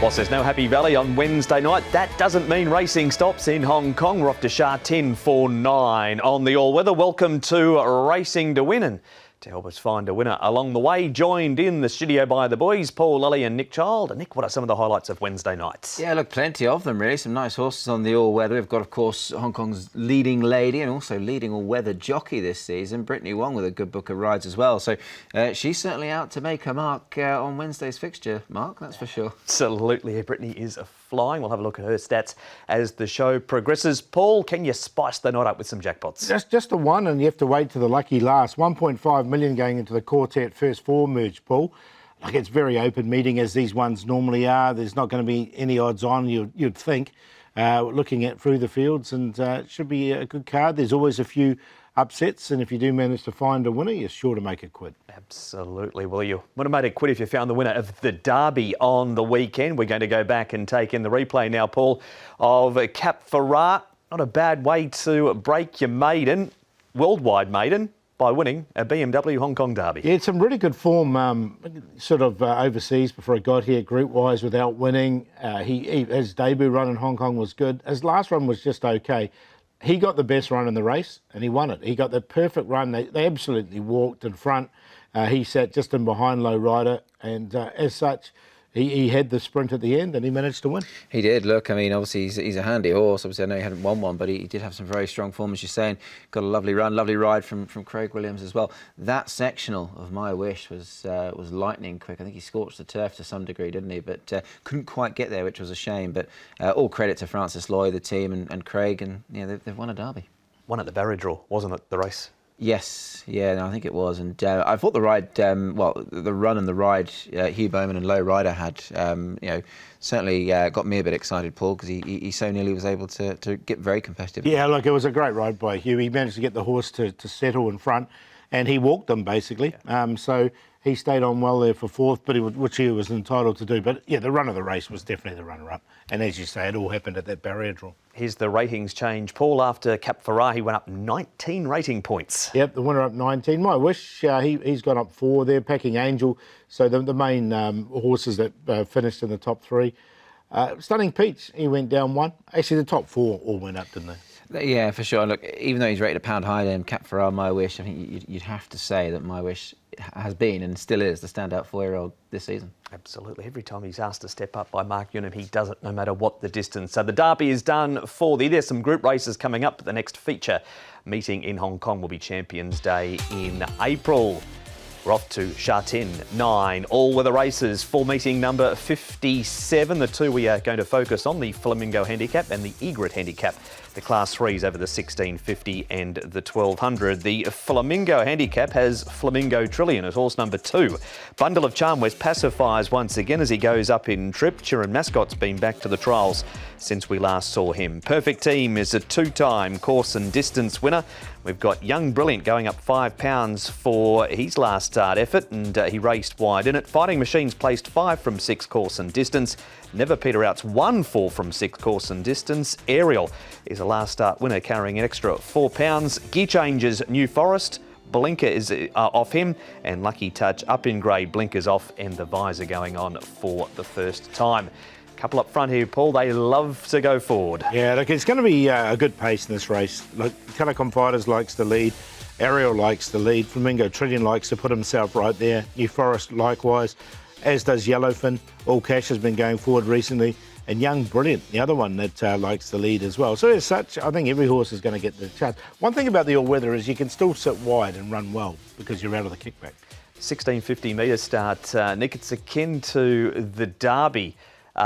Whilst there's no Happy Valley on Wednesday night, that doesn't mean racing stops in Hong Kong. We're off to Sha Tin for 9 on the all-weather. Welcome to Racing to Win, and to help us find a winner along the way, joined in the studio by the boys, Paul Lilly and Nick Child. And Nick, what are some of the highlights of Wednesday nights? Yeah, look, plenty of them really. Some nice horses on the all-weather. We've got, of course, Hong Kong's leading lady and also leading all-weather jockey this season, Britney Wong, with a good book of rides as well. So she's certainly out to make her mark on Wednesday's fixture, Mark, that's for sure. Absolutely, Britney is flying. We'll have a look at her stats as the show progresses. Paul, can you spice the night up with some jackpots? Just the one, and you have to wait to the lucky last. 1.5 million going into the quartet first four merge, Paul. Like, it's very open meeting as these ones normally are. There's not going to be any odds on, you'd think, looking at through the fields, and it should be a good card. There's always a few upsets, and if you do manage to find a winner, you're sure to make a quid. Absolutely. Well, you would have made a quid if you found the winner of the Derby on the weekend. We're going to go back and take in the replay now, Paul, of Cap Ferrat. Not a bad way to break your maiden, worldwide maiden, by winning a BMW Hong Kong Derby. Yeah, it's some really good form, overseas before he got here, group-wise, without winning. His debut run in Hong Kong was good. His last run was just okay. He got the best run in the race and he won it. He got the perfect run. They absolutely walked in front. He sat just in behind low rider, and as such, he had the sprint at the end and he managed to win. He did. Look, I mean, obviously he's a handy horse. Obviously, I know he hadn't won one, but he did have some very strong form, as you're saying. Got a lovely run, lovely ride from Craig Williams as well. That sectional of My Wish was lightning quick. I think he scorched the turf to some degree, didn't he? But couldn't quite get there, which was a shame. But all credit to Francis Loy, the team, and Craig, and yeah, they've won a Derby. Won at the barrier draw, wasn't it, the race? Yes, yeah, no, I think it was, and I thought the ride, the run and the ride Hugh Bowman and Low Rider had, certainly got me a bit excited, Paul, because he so nearly was able to get very competitive. Yeah, look, it was a great ride by Hugh. He managed to get the horse to settle in front, and he walked them basically. Yeah. So he stayed on well there for fourth, but which he was entitled to do. But yeah, the run of the race was definitely the runner-up, and as you say, it all happened at that barrier draw. Here's the ratings change, Paul. After Cap Ferrat, he went up 19 rating points. Yep, the winner up 19. My Wish, he's gone up 4 there. Packing Angel, so the main horses that finished in the top 3. Stunning Peach, he went down 1. Actually, the top 4 all went up, didn't they? Yeah, for sure. Look, even though he's rated a pound higher than Cap Ferrat, My Wish, I think you'd have to say that My Wish has been and still is the standout 4-year-old this season. Absolutely. Every time he's asked to step up by Mark Unum, he does it no matter what the distance. So the Derby is done for thee. There's some group races coming up. The next feature meeting in Hong Kong will be Champions Day in April. We're off to Sha Tin, 9 all-weather races for meeting number 57. The two we are going to focus on, the Flamingo Handicap and the Egret Handicap. The Class 3s over the 1650 and the 1200. The Flamingo Handicap has Flamingo Trillion at horse number 2. Bundle of Charm West pacifies once again as he goes up in trip. Chiron Mascot's been back to the trials since we last saw him. Perfect Team is a 2-time course and distance winner. We've got Young Brilliant going up £5 for his last start effort, and he raced wide in it. Fighting Machines placed 5 from 6 course and distance. Never Peter Out's 1 4 from 6 course and distance. Ariel is a last start winner carrying an extra £4. Gear Changes New Forest. Blinker is off him, and Lucky Touch up in grade, blinkers off, and the visor going on for the first time. Couple up front here, Paul. They love to go forward. Yeah, look, it's going to be a good pace in this race. Look, Telecom Fighters likes the lead. Ariel likes the lead. Flamingo Trillion likes to put himself right there. New Forest likewise, as does Yellowfin. All Cash has been going forward recently. And Young Brilliant, the other one that likes the lead as well. So as such, I think every horse is going to get the chance. One thing about the all-weather is you can still sit wide and run well because you're out of the kickback. 1650 metre start, Nick. It's akin to the Derby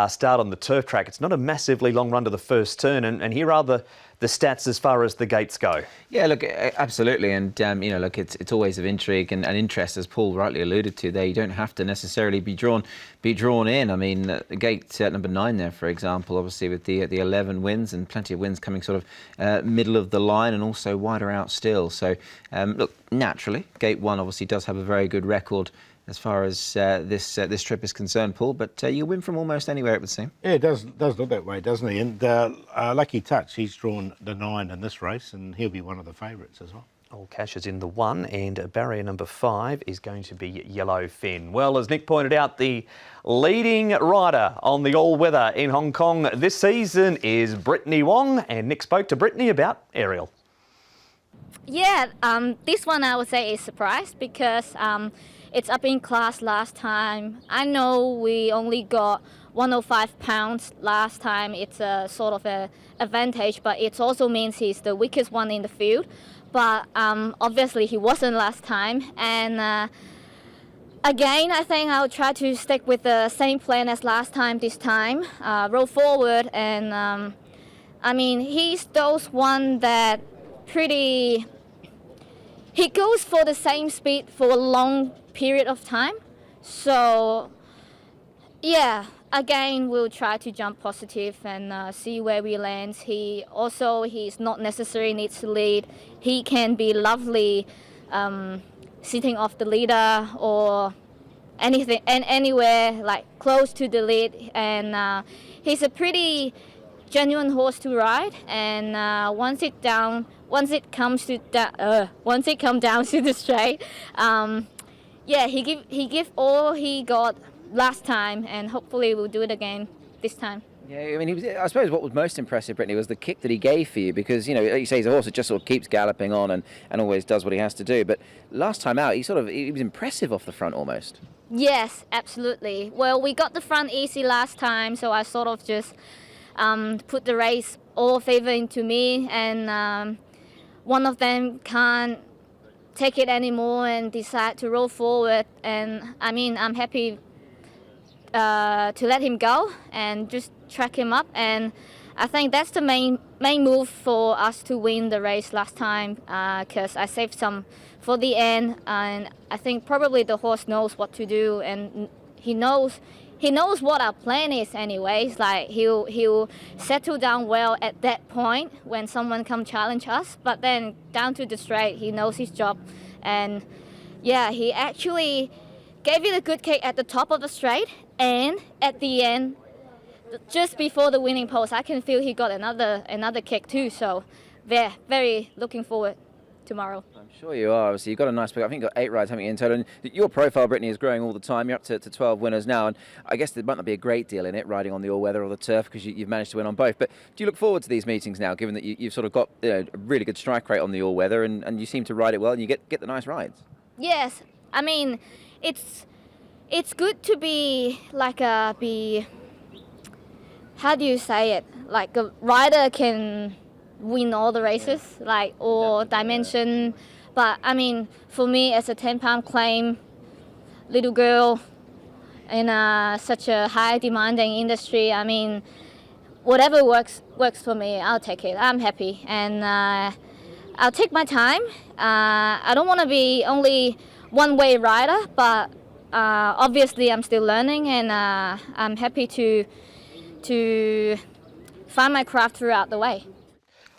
start on the turf track. It's not a massively long run to the first turn, and here are the stats as far as the gates go. Yeah, look, absolutely, and look, it's always of intrigue and interest, as Paul rightly alluded to there. You don't have to necessarily be drawn in. I mean, gate number 9 there, for example, obviously with the 11 wins and plenty of wins coming sort of middle of the line and also wider out still. So look, naturally, gate 1 obviously does have a very good record as far as this trip is concerned, Paul, but you win from almost anywhere, it would seem. Yeah, it does look that way, doesn't he? And Lucky Touch, he's drawn the 9 in this race, and he'll be one of the favourites as well. All cash is in the 1, and barrier number 5 is going to be Yellowfin. Well, as Nick pointed out, the leading rider on the all-weather in Hong Kong this season is Britney Wong, and Nick spoke to Britney about Ariel. Yeah, this one I would say is surprised because it's up in class last time. I know we only got 105 pounds last time. It's a sort of an advantage, but it also means he's the weakest one in the field. But obviously he wasn't last time. And again, I think I'll try to stick with the same plan as last time this time. Roll forward, and I mean, he's those one that he goes for the same speed for a long period of time. So yeah, again, we'll try to jump positive and see where we land. He's not necessarily needs to lead. He can be lovely sitting off the leader or anything and anywhere like close to the lead. And he's a pretty genuine horse to ride. And once it comes down to the straight, yeah, he give all he got last time, and hopefully we'll do it again this time. Yeah, I mean, I suppose what was most impressive, Brittany, was the kick that he gave for you, because, you know, like you say, he's a horse that just sort of keeps galloping on and always does what he has to do. But last time out, he was impressive off the front almost. Yes, absolutely. Well, we got the front easy last time, so I sort of just put the race all favor into me, and one of them can't take it anymore and decide to roll forward. And I mean, I'm happy to let him go and just track him up, and I think that's the main move for us to win the race last time, because I saved some for the end, and I think probably the horse knows what to do, and he knows what our plan is anyways. Like he'll settle down well at that point when someone come challenge us, but then down to the straight he knows his job. And yeah, he actually gave it a good kick at the top of the straight, and at the end, just before the winning post, I can feel he got another kick too. So they're very looking forward tomorrow. I'm sure you are. Obviously, you've got a nice pick. I think you've got 8 rides, haven't you, in total? And your profile, Brittany, is growing all the time. You're up to 12 winners now, and I guess there might not be a great deal in it, riding on the all-weather or the turf, because you've managed to win on both. But do you look forward to these meetings now, given that you've sort of got a really good strike rate on the all-weather, and you seem to ride it well, and you get the nice rides? Yes, I mean, it's good to be like how do you say it? Like a rider can win all the races, like or dimension. But I mean, for me as a 10-pound claim little girl in such a high demanding industry, I mean, whatever works for me, I'll take it. I'm happy, and I'll take my time. I don't want to be only one-way rider, but obviously I'm still learning, and I'm happy to find my craft throughout the way.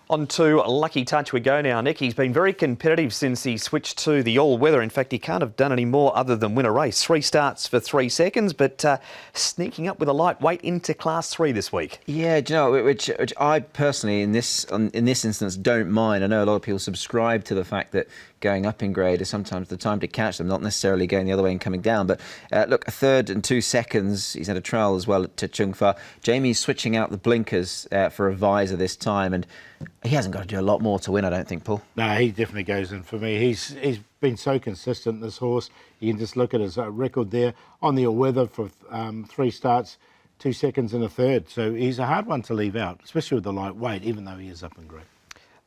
On to Lucky Touch we go now, Nick. He's been very competitive since he switched to the all-weather. In fact, he can't have done any more other than win a race. 3 starts for 3 seconds, but sneaking up with a lightweight into Class 3 this week. Yeah, do you know, which I personally, in this instance, don't mind. I know a lot of people subscribe to the fact that going up in grade is sometimes the time to catch them, not necessarily going the other way and coming down. But look, 1/3 and 2 seconds. He's had a trial as well to Chung Fa. Jamie's switching out the blinkers for a visor this time, and he hasn't got to do a lot more to win, I don't think, Paul. No, he definitely goes in for me. He's been so consistent, this horse. You can just look at his record there on the all-weather for 3 starts, 2 seconds and 1/3. So he's a hard one to leave out, especially with the lightweight, even though he is up in grade.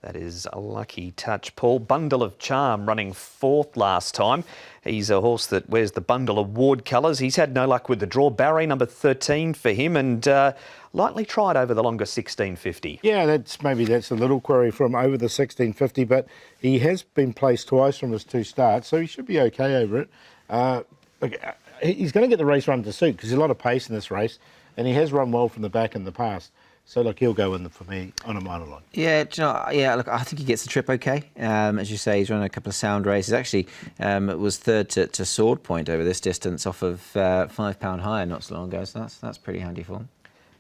That is a Lucky Touch, Paul. Bundle of Charm running 4th last time. He's a horse that wears the Bundle Award colours. He's had no luck with the draw. Barry number 13 for him, and lightly tried over the longer 1650. Yeah, that's a little query from over the 1650, but he has been placed twice from his 2 starts, so he should be okay over it. He's going to get the race run to suit, because there's a lot of pace in this race, and he has run well from the back in the past. So, look, he'll go in for me on a minor line. Yeah, do you know, yeah. Look, I think he gets the trip okay. As you say, he's run a couple of sound races. Actually, was 3rd to Sword Point over this distance off of 5 pound higher not so long ago. So that's pretty handy for him.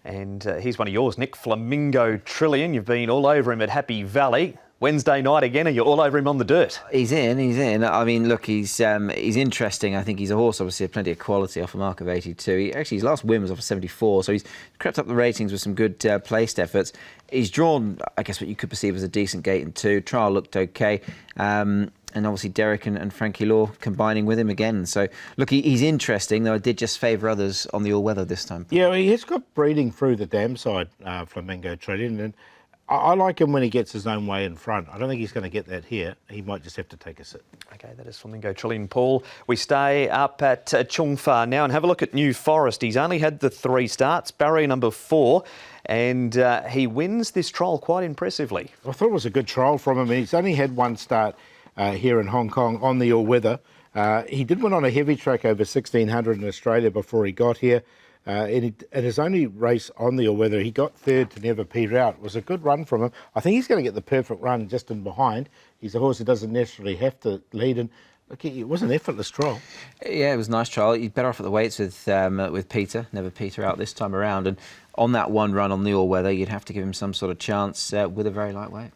And here's one of yours, Nick. Flamingo Trillion. You've been all over him at Happy Valley. Wednesday night again. Are you all over him on the dirt? He's in. I mean, look, he's interesting. I think he's a horse, obviously, plenty of quality off a mark of 82. His last win was off of 74, so he's crept up the ratings with some good placed efforts. He's drawn, I guess, what you could perceive as a decent gate in 2. Trial looked okay. And obviously Derek and Frankie Law combining with him again. So, look, he's interesting, though I did just favour others on the all-weather this time. Yeah, he has got breeding through the dam side, Flamingo Trillion, and I like him when he gets his own way in front. I don't think he's going to get that here. He might just have to take a sit. OK, that is Flamingo Trillion, Paul. We stay up at Chung Fa now and have a look at New Forest. He's only had the 3 starts, barrier number 4, and he wins this trial quite impressively. I thought it was a good trial from him. He's only had 1 start here in Hong Kong on the all-weather. He did win on a heavy track over 1600 in Australia before he got here. In his only race on the all-weather, he got 3rd to Never Peter Out. It was a good run from him. I think he's going to get the perfect run just in behind. He's a horse who doesn't necessarily have to lead. And look, it was an effortless trial. Yeah, it was a nice trial. He's better off at the weights with Peter, Never Peter Out this time around. And on that 1 run on the all-weather, you'd have to give him some sort of chance with a very light weight.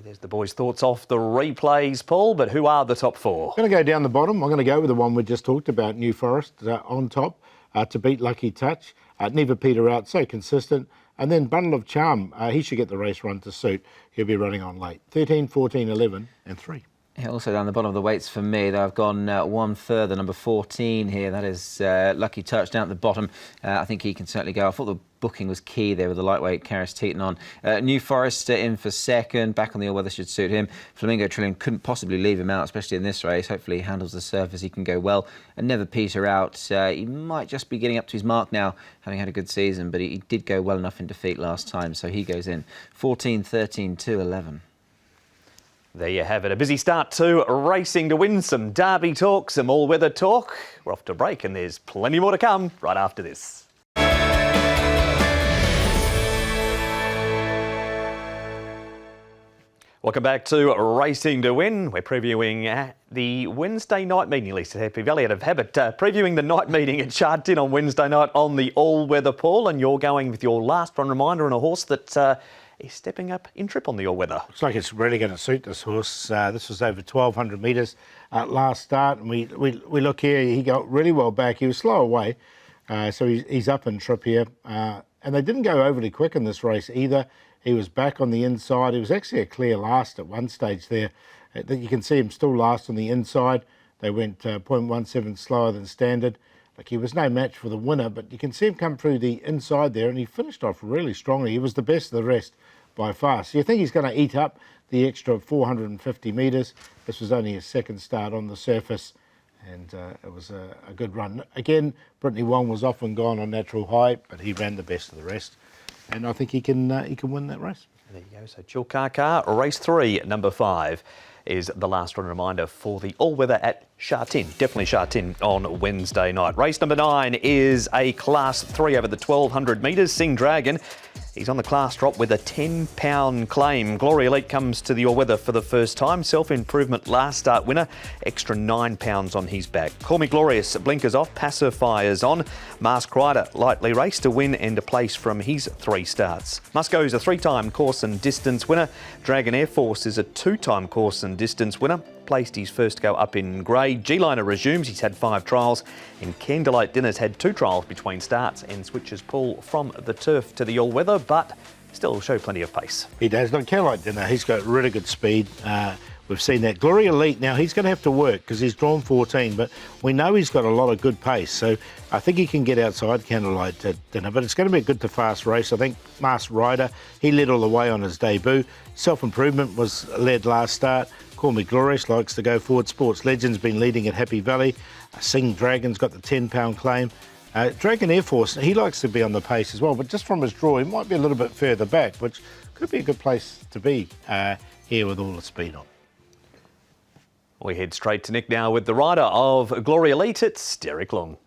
There's the boys' thoughts off the replays, Paul, but who are the top 4? I'm going to go down the bottom. I'm going to go with the one we just talked about, New Forest, on top, to beat Lucky Touch. Never Peter Out, so consistent. And then Bundle of Charm, he should get the race run to suit. He'll be running on late. 13, 14, 11 and 3. Yeah, also down the bottom of the weights for me, though, I've gone 1 further, number 14 here. That is Lucky Touch down at the bottom. I think he can certainly go. I thought the booking was key there with the lightweight Karis Teton on. New Forest in for 2nd. Back on the all-weather should suit him. Flamingo Trillion couldn't possibly leave him out, especially in this race. Hopefully he handles the surface. He can go well. And Never Peter Out. He might just be getting up to his mark now, having had a good season, but he did go well enough in defeat last time, so he goes in. 14, 13, 2, 11. There you have it. A busy start to racing to win. Some Derby talk, some all-weather talk. We're off to break and there's plenty more to come right after this. Welcome back to Racing to Win. We're previewing the Wednesday night meeting, Lisa Happy Valley out of habit, previewing the night meeting at Sha Tin on Wednesday night on the all-weather, Paul, and you're going with your last run reminder on a horse that is stepping up in trip on the all-weather. Looks like it's really going to suit this horse. This was over 1,200 metres last start, and we look here, he got really well back. He was slow away, so he's up in trip here. And they didn't go overly quick in this race either. He was back on the inside. He was actually a clear last at one stage there. You can see him still last on the inside. They went 0.17 slower than standard. Like, he was no match for the winner, but you can see him come through the inside there, and he finished off really strongly. He was the best of the rest by far. So you think he's going to eat up the extra 450 metres. This was only his 2nd start on the surface, and it was a good run. Again, Britney Wong was off and gone on natural high, but he ran the best of the rest. And I think he can win that race. There you go. So Chilkaka, race 3, number 5 is the last run reminder for the all-weather at Sha Tin. Definitely Sha Tin on Wednesday night. Race number 9 is a Class 3 over the 1,200 metres. Sing Dragon. He's on the class drop with a £10 claim. Glory Elite comes to the all-weather for the first time. Self-improvement last start winner. Extra £9 on his back. Call Me Glorious. Blinkers off. Pacifiers on. Mask Rider lightly raced to win and a place from his 3 starts. Musco's a 3-time course and distance winner. Dragon Air Force is a 2-time course and distance winner. Placed his first go up in grade. G-Liner resumes. He's had 5 trials. And Candlelight Dinner's had 2 trials between starts and switches Paul from the turf to the all-weather, but still show plenty of pace. He does. Look, Candlelight Dinner, he's got really good speed. We've seen that. Glory Elite, now he's going to have to work because he's drawn 14, but we know he's got a lot of good pace, so I think he can get outside Candlelight Dinner, but it's going to be a good to fast race. I think Masked Rider, he led all the way on his debut. Self-Improvement was led last start. Call Me Glorious likes to go forward. Sports Legend's been leading at Happy Valley. Sing Dragon's got the £10 claim. Dragon Air Force, he likes to be on the pace as well, but just from his draw, he might be a little bit further back, which could be a good place to be here with all the speed on. We head straight to Nick now with the rider of Glory Elite. It's Derek Leung.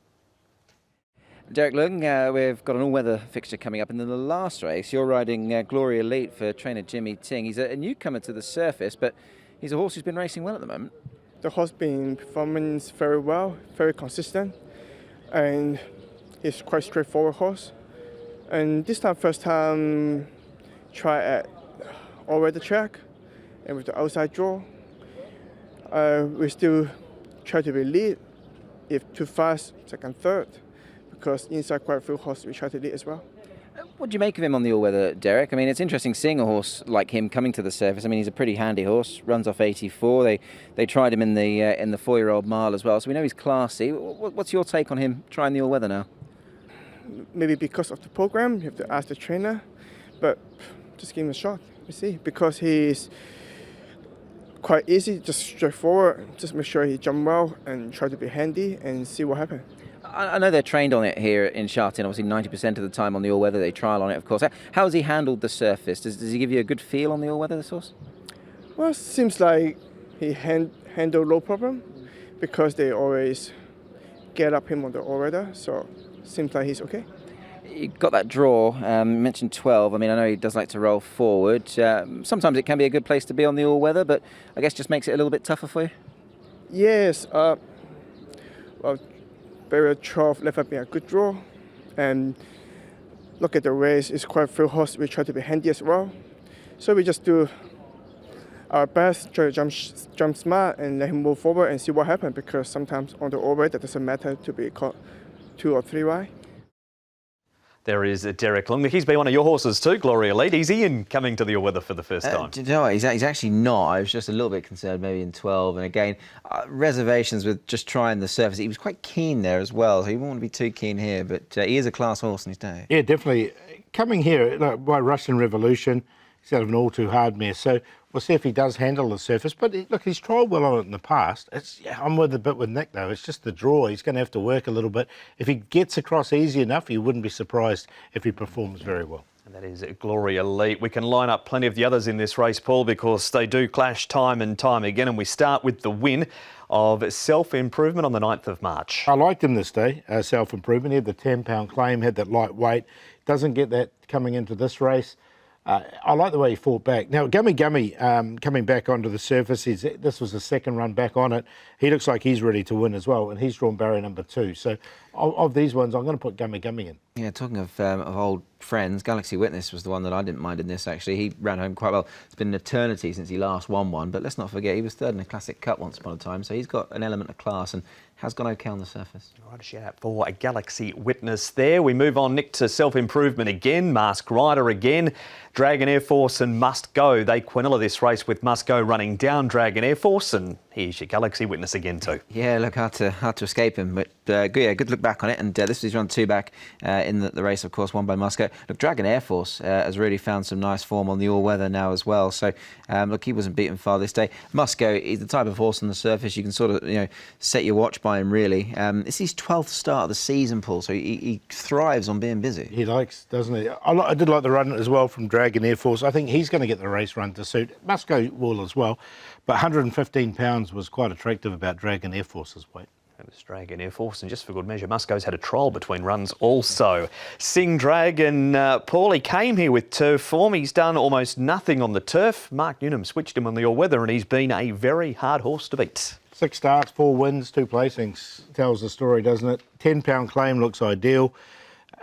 Derek Leung, we've got an all-weather fixture coming up, and in the last race, you're riding Glory Elite for trainer Jimmy Ting. He's a newcomer to the surface, but he's a horse who's been racing well at the moment. The horse been performing very well, very consistent, and he's quite straightforward horse. And this time, first time, try at all-weather track, and with the outside draw, we still try to be lead. If too fast, second, third, because inside quite a few horses we try to lead as well. What do you make of him on the all-weather, Derek? I mean, it's interesting seeing a horse like him coming to the surface. I mean, he's a pretty handy horse, runs off 84. They tried him in the 4-year-old mile as well, so we know he's classy. What's your take on him trying the all-weather now? Maybe because of the program, you have to ask the trainer, but just give him a shot. You see, because he's quite easy, just straightforward. Just make sure he jump well and try to be handy and see what happens. I know they're trained on it here in Sha Tin. Obviously, 90% of the time on the all-weather, they trial on it, of course. How has he handled the surface? Does he give you a good feel on the all-weather, this horse? Well, it seems like he handled no problem because they always get up him on the all-weather, so it seems like he's okay. You got that draw, you mentioned 12. I mean, I know he does like to roll forward. Sometimes it can be a good place to be on the all-weather, but I guess just makes it a little bit tougher for you? Yes, well, barrier 12 left up being a good draw, and look at the race, it's quite a few horses we try to be handy as well. So we just do our best, try to jump smart and let him move forward and see what happens, because sometimes on the all-weather it doesn't matter to be caught 2 or 3 wide. There is Derek Leung. He's been one of your horses too, Gloria Lead. Is Ian coming to the all-weather for the first time? Do you know what? He's actually not. I was just a little bit concerned maybe in 12. And again, reservations with just trying the surface. He was quite keen there as well, so he won't want to be too keen here. But he is a class horse in his day. Yeah, definitely. Coming here by Russian Revolution, he's out of an all-too-hard mare. So we'll see if he does handle the surface. But look, he's trialled well on it in the past. I'm with a bit with Nick, though. It's just the draw. He's going to have to work a little bit. If he gets across easy enough, you wouldn't be surprised if he performs very well. And that is Gloria Lead. We can line up plenty of the others in this race, Paul, because they do clash time and time again. And we start with the win of Self-Improvement on the 9th of March. I liked him this day, Self-Improvement. He had the 10-pound claim, had that light weight. Doesn't get that coming into this race. I like the way he fought back. Now, Gummy coming back onto the surface, this was the second run back on it. He looks like he's ready to win as well, and he's drawn barrier number 2. So of these ones, I'm going to put Gummy in. Yeah, talking of old friends, Galaxy Witness was the one that I didn't mind in this, actually. He ran home quite well. It's been an eternity since he last won one, but let's not forget, he was third in a Classic Cup once upon a time, so he's got an element of class and has gone okay on the surface. All right, a shout out for a Galaxy Witness there. We move on, Nick, to Self-Improvement again, Mask Rider again, Dragon Air Force and Must Go. They quinella this race with Must Go running down Dragon Air Force, and here's your Galaxy Witness again too. Yeah, look, hard to escape him, but good look back on it, and this is run 2 back in the race, of course, won by Must Go. Look, Dragon Air Force has really found some nice form on the all-weather now as well, so look, he wasn't beaten far this day. Must Go, he's the type of horse on the surface you can sort of, set your watch by him, really. It's his 12th start of the season, Paul, so he thrives on being busy. He likes, doesn't he? I did like the run as well from Dragon Air Force. I think he's going to get the race run to suit. Must Go will as well, but 115 pounds was quite attractive about Dragon Air Force's weight. That was Dragon Air Force, and just for good measure, Must Go's had a trial between runs also. Sing Dragon, Paul, he came here with turf form. He's done almost nothing on the turf. Mark Newnham switched him on the all-weather, and he's been a very hard horse to beat. 6 starts, 4 wins, 2 placings. Tells the story, doesn't it? 10-pound claim looks ideal.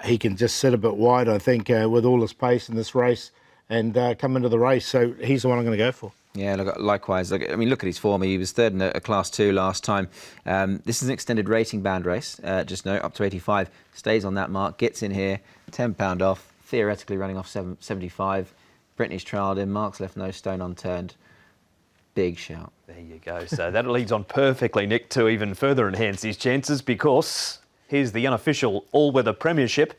He can just sit a bit wide, I think, with all his pace in this race and come into the race. So he's the one I'm going to go for. Yeah, look, likewise. Look at his form. He was third in a Class 2 last time. This is an extended rating band race, just note, up to 85. Stays on that mark, gets in here, £10 off, theoretically running off 75. Britney's trialled him, Mark's left no stone unturned. Big shout. There you go. So that leads on perfectly, Nick, to even further enhance his chances, because here's the unofficial all-weather premiership.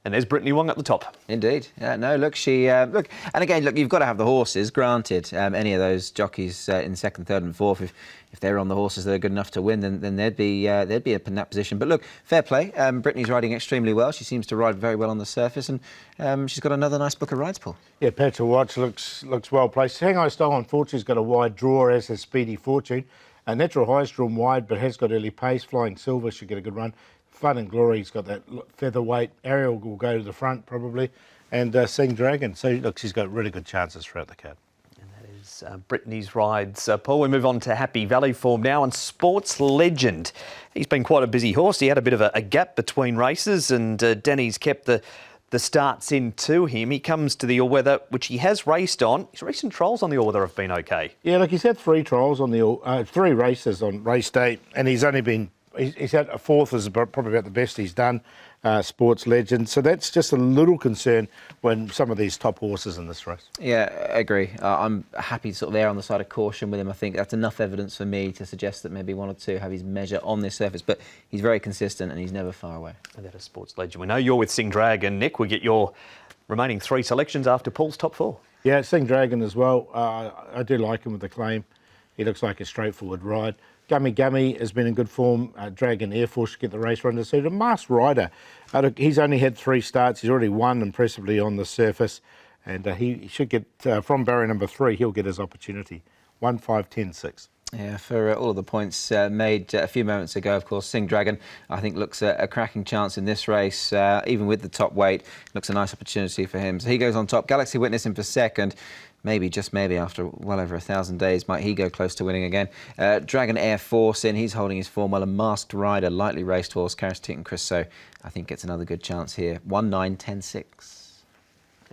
And there's Britney Wong at the top. Indeed. Yeah, no, look, and again, look, you've got to have the horses. Granted, any of those jockeys in second, third, and fourth, if they're on the horses that are good enough to win, then they'd be up in that position. But look, fair play. Britney's riding extremely well. She seems to ride very well on the surface, and she's got another nice book of rides, Paul. Yeah, Petra Watch looks well placed. Shanghai Style, unfortunately, has got a wide draw, as has Speedy Fortune. Natural High's drawn wide, but has got early pace. Flying Silver should get a good run. Fun and Glory's got that featherweight. Ariel will go to the front probably, and Sing Dragon. So look, she's got really good chances throughout the card. And that is Britney's rides. Paul, we move on to Happy Valley form now, and Sports Legend. He's been quite a busy horse. He had a bit of a gap between races, and Danny's kept the the starts into him. He comes to the all-weather, which he has raced on. His recent trials on the all-weather have been okay. Yeah, look, he's had 3 trials on the 3 races on race day, and he's only been he's had a 4th is probably about the best he's done. Sports legend. So that's just a little concern when some of these top horses in this race. Yeah, I agree. I'm happy to sort of err on the side of caution with him. I think that's enough evidence for me to suggest that maybe 1 or 2 have his measure on this surface, but he's very consistent and he's never far away. And that is sports legend. We know you're with Sing Dragon, Nick. We get your remaining 3 selections after Paul's top 4. Yeah, Sing Dragon as well. I do like him with the claim. He looks like a straightforward ride. Gummy has been in good form. Dragon Air Force should get the race run to suit. A masked rider. He's only had 3 starts. He's already won impressively on the surface. And he should get, from barrier number 3, he'll get his opportunity. 1, 5, 10, 6. Yeah, for all of the points made a few moments ago, of course, Sing Dragon, I think, looks a cracking chance in this race. Even with the top weight, looks a nice opportunity for him. So he goes on top. Galaxy Witness in for second. Maybe, just maybe, after well over 1,000 days, might he go close to winning again. Dragon Air Force in, he's holding his form well. A masked rider, lightly raced horse, Karis Crusoe, I think gets another good chance here. 1, 9, 10, 6.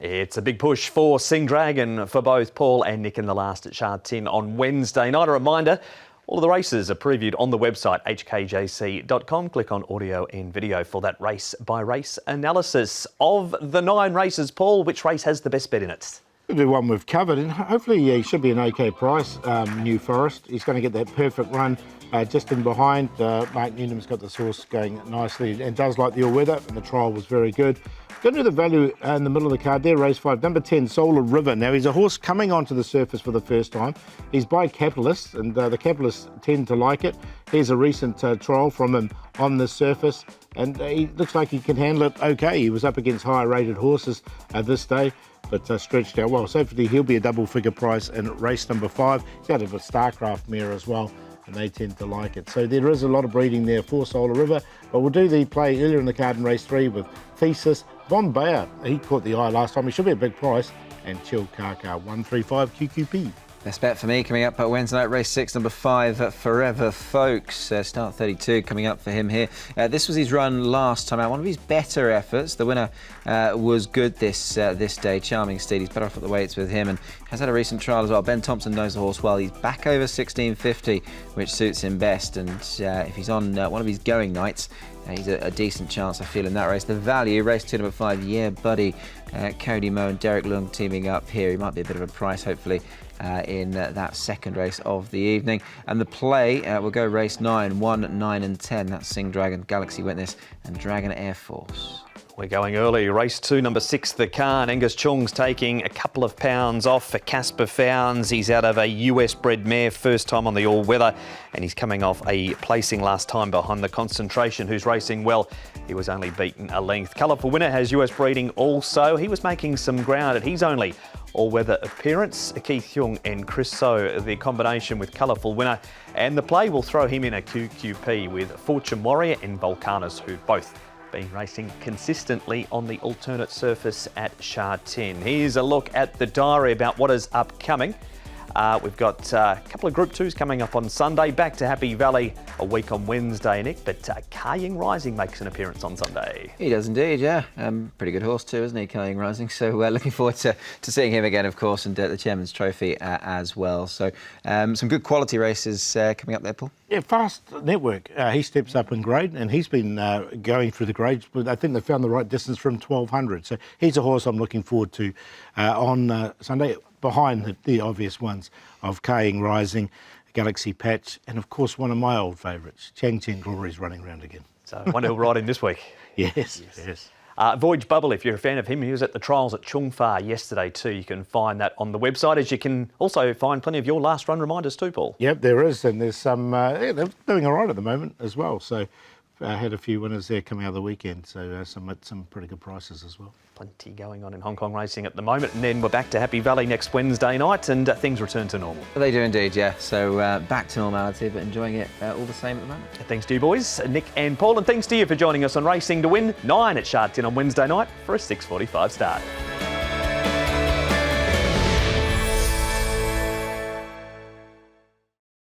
It's a big push for Sing Dragon for both Paul and Nick in the last at Sha Tin on Wednesday night. A reminder, all of the races are previewed on the website hkjc.com. Click on audio and video for that race-by-race analysis. Of the 9 races, Paul, which race has the best bet in it? The one we've covered, and hopefully he should be an okay price. New Forest, he's going to get that perfect run just in behind. Mark Newnham's got this horse going nicely and does like the all-weather, and the trial was very good. Going to the value in the middle of the card there, race 5, number 10, Solar River. Now, he's a horse coming onto the surface for the first time. He's by capitalists, and the capitalists tend to like it. Here's a recent trial from him on the surface, and he looks like he can handle it okay. He was up against higher-rated horses this day, but stretched out well. So hopefully he'll be a double-figure price in race number 5. He's got a Starcraft mare as well, and they tend to like it. So there is a lot of breeding there for Solar River, but we'll do the play earlier in the card in race 3 with Thesis. Von Bayer, he caught the eye last time. He should be a big price. And Chill Kaka, 135 QQP. Best bet for me coming up at Wednesday night, race 6, number 5, Forever Folks. Start 32 coming up for him here. This was his run last time out, one of his better efforts. The winner was good this day. Charming Steed, he's better off at the weights with him and has had a recent trial as well. Ben Thompson knows the horse well. He's back over 1650, which suits him best. And if he's on one of his going nights, he's a decent chance, I feel, in that race. The value, race 2, number 5, Yeah Buddy. Cody Moe and Derek Leung teaming up here. He might be a bit of a price, hopefully, in that second race of the evening. And the play will go race 9, 1, 9 and 10. That's Sing Dragon, Galaxy Witness and Dragon Air Force. We're going early. Race 2, number 6, The Khan. Angus Chung's taking a couple of pounds off for Casper Fownes. He's out of a US-bred mare, first time on the all-weather, and he's coming off a placing last time behind the Concentration, who's racing well. He was only beaten a length. Colourful Winner has US breeding also. He was making some ground at his only all-weather appearance. Keith Hyung and Chris So, the combination with Colourful Winner. And the play will throw him in a QQP with Fortune Warrior and Volcanus, who both been racing consistently on the alternate surface at Sha Tin. Here's a look at the diary about what is upcoming. We've got a couple of Group 2s coming up on Sunday. Back to Happy Valley a week on Wednesday, Nick. But Kaying Rising makes an appearance on Sunday. He does indeed, yeah. Pretty good horse too, isn't he, Kaying Rising? So looking forward to seeing him again, of course, and the Chairman's Trophy as well. So some good quality races coming up there, Paul. Yeah, Fast Network, he steps up in grade, and he's been going through the grades, but I think they found the right distance from 1200. So he's a horse I'm looking forward to on Sunday, behind the obvious ones of Kaying Rising, Galaxy Patch, and of course one of my old favourites, Chang Chen Glory's running around again. So one who'll ride in this week. Yes. Voyage Bubble, if you're a fan of him, he was at the trials at Chung Fa yesterday too. You can find that on the website, as you can also find plenty of your last run reminders too, Paul. Yep, there is, and there's some, they're doing all right at the moment as well. So had a few winners there coming out of the weekend, so some pretty good prices as well. Plenty going on in Hong Kong racing at the moment, and then we're back to Happy Valley next Wednesday night, and things return to normal. They do indeed, yeah. So back to normality, but enjoying it all the same at the moment. Thanks to you boys, Nick and Paul, and thanks to you for joining us on Racing to Win 9 at Sha Tin on Wednesday night for a 6:45 start.